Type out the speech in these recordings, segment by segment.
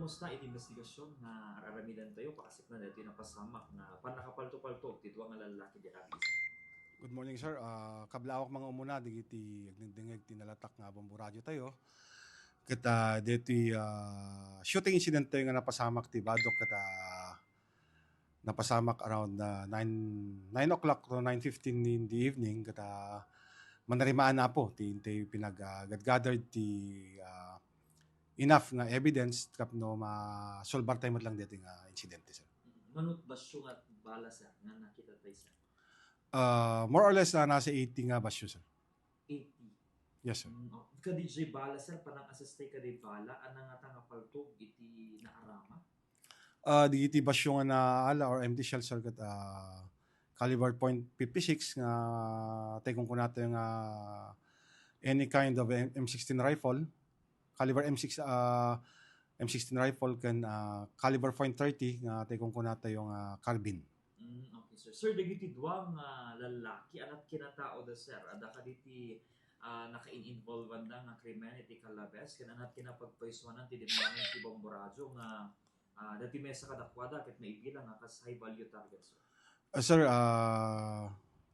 kamusta iti investigasyon nga araramidan tayo pakasip na dito napasamak na panakapalto-palto titwa nga lalaki di rabi isa. Good morning, sir. Kablawak mga umuna, digiti agdingdingag tinalatak nga bombo radyo tayo. Kata diti shooting incident tayo nga napasamak ti Badok kata napasamak around 9 o'clock to 9:15 in the evening kata manarimaan na po ti pinag-gathered ti enough nga evidence kapno ma-solbar tayo lang dito nga insidente, sir. Manut basyo nga bala sir nga nakita tayo sir? More or less nasa 80 nga basyo, sir. 80? Yes, sir. Ka DJ bala sir, panang asastay ka di bala, anang nga tanga paltog iti naarama? Di basyo nga na ala or empty shell, sir, kat caliber .56 nga tekong ko natin nga any kind of M16 rifle, caliber M16 rifle kan caliber .30 nga tekong ko natin yung carbine. Okay, sir. Sir, dagiti duwang lalaki anat kinatao da sir, ada ka diti naka-involve da nga krimen iti Calabes ken anat kinapagpaiswanan ti dinmanan ti bomboradyo nga dati mesa kadakwada ket maibilang nga kas high value target, sir. Sir,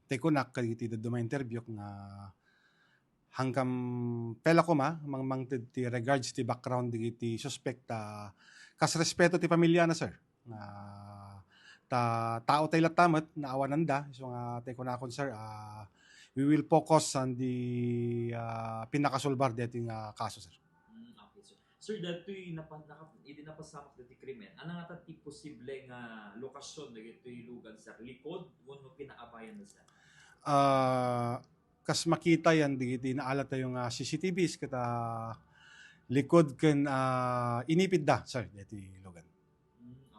teko nak kaditi daduma interview nga hangkam pela ko mang ti regards ti background digiti suspect kas respeto ti pamilya na, sir. Tao tayo latamat na awananda so nga teko na kon, sir, we will focus on the pinakasolbar dito nga kaso, sir. Okay, sir. Sir, dato'y napasamak dati krimen. Ano nga ti posible nga lokasyon na dito'y lugan, sir? Likod, no pinaabayan na, sir? Kas makita yan, digiti naalat tayo nga CCTVs kata likod kan inipid da, sir, dito lugan.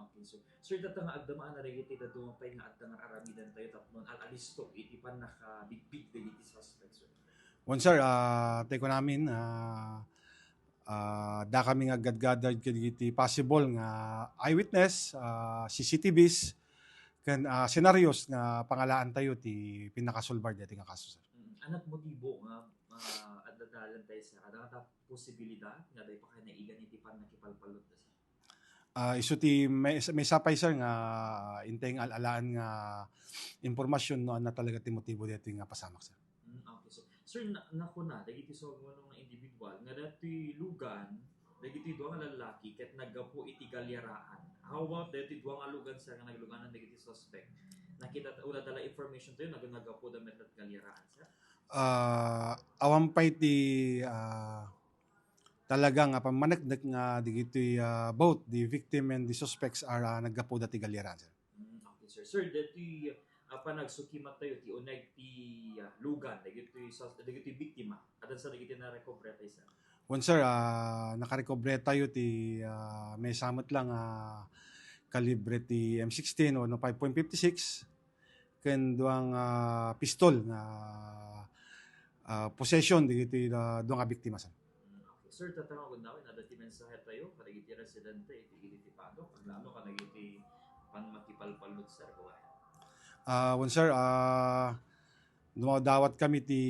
Okay, sir. Sir, data nga agdamaan na rin iti na dumapay nga at nga aramidan tayo tapnon al-alistok iti pan nakabigbig da iti suspect, sir. One, sir, teko namin da kami nga gadgadad kiti possible nga eyewitness, CCTVs kan scenarios nga pangalaan tayo ti pinakasolbar dito nga kaso, sir. Anak motibo nga adadalan tayo, sir? Ada nga posibilidad nga dahi pa kayo naigan iti pan nakipalpalot da, sir? Iso ti may sapay, sir, nga inteng alalaan nga impormasyon no na talaga ti motibo dito nga pasamak, sir. Okay, sir. Sir, nakuna dagiti so nga individual nga dati lugan dagiti duwa nga lalaki ket naggapo iti galyaraan. How about dati duwa nga lugan, sir, nga nagluganan dagiti suspect? Nakita una dala information tayo nagagapo da met galyaraan, sir? Awampay ti talagang pamanagdag nga digiti both the victim and the suspects are naggapo dati galyaran, sir. Okay, sir. Sir, dati panagsukimat tayo ti uneg ti lugan dagiti biktima adan sa dagiti na recover tayo, sir? One, sir, nakarecover tayo ti may samot lang kalibre ti M16 o 5.56 ken duang pistol nga possession digiti duang biktima, sir. Okay, sir, tatanong ko na dati mensahe tayo kadagiti residente iti Padok paglalo kadagiti panmakipalpalot, sir, kuway. One, sir, dumadawat kami ti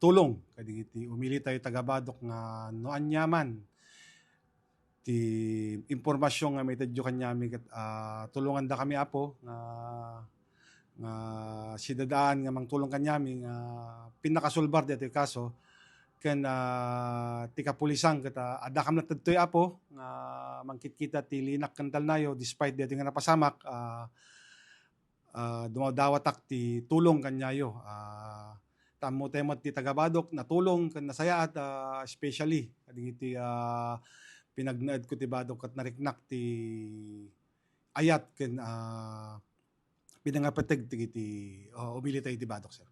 tulong kadagiti umili tayo taga Badok nga noan yaman ti impormasyon nga may tadyo kanyami ket tulungan da kami apo nga sidadaan nga mangtulong kanyami nga pinakasolbar dito kaso ken ti kapulisan ket adda kam natadtoy apo nga mangkitkita ti linak kantal nayo despite dito nga napasamak dumadawatak ti tulong kanyayo. Tamo temot ti taga Badok na tulong kan nasaya at especially kadagiti pinagnaed ko ti Badok kat nariknak ti ayat ken pinangapateg ti umili tayo ti Badok, sir.